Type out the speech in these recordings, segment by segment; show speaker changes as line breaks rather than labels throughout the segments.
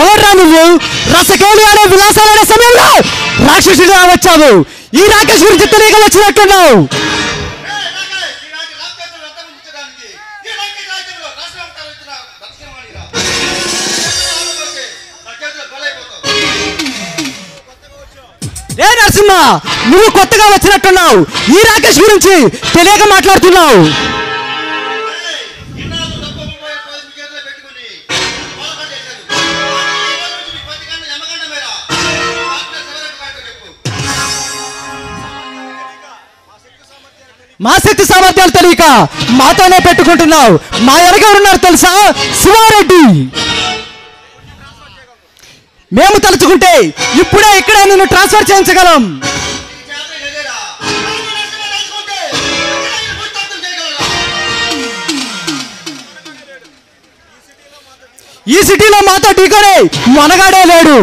ఎవర్రా నువ్వు? రసకేలి అనే విలాసాలనే సమయంలో రాక్షసుడిగా వచ్చావు. ఈ రాకేష్ గురించి తెలియక వచ్చినట్టున్నావు. ఏ నరసింహ, నువ్వు కొత్తగా వచ్చినట్టున్నావు. ఈ రాకేష్ గురించి తెలియక మాట్లాడుతున్నావు. మా శక్తి సామర్థ్యాలు తెలియక మాతోనే పెట్టుకుంటున్నావు. మా ఎవరెవరున్నారు తెలుసా? శివారెడ్డి. మేము తలుచుకుంటే ఇప్పుడే ఇక్కడే నిన్ను ట్రాన్స్ఫర్ చేయించగలం. ఈ సిటీలో మాతో ఢీకొనే మనగాడే లేడు.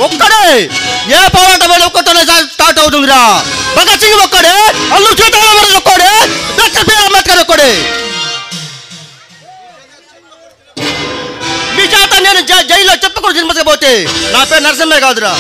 ఒక్కడే ఏ పోరాటం ఒక్కతోనే స్టార్ట్ అవుతుందిరా. భగత్ సింగ్ ఒక్కడే, అల్లు సీతారామరాజు ఒక్కడే, డాక్టర్ బిఆర్ అంబేద్కర్ ఒక్కడే. మీ చేత నేను జైల్లో చెప్పకూడదు జన్మకపోతే నా పేరు నరసింహే కాదురా.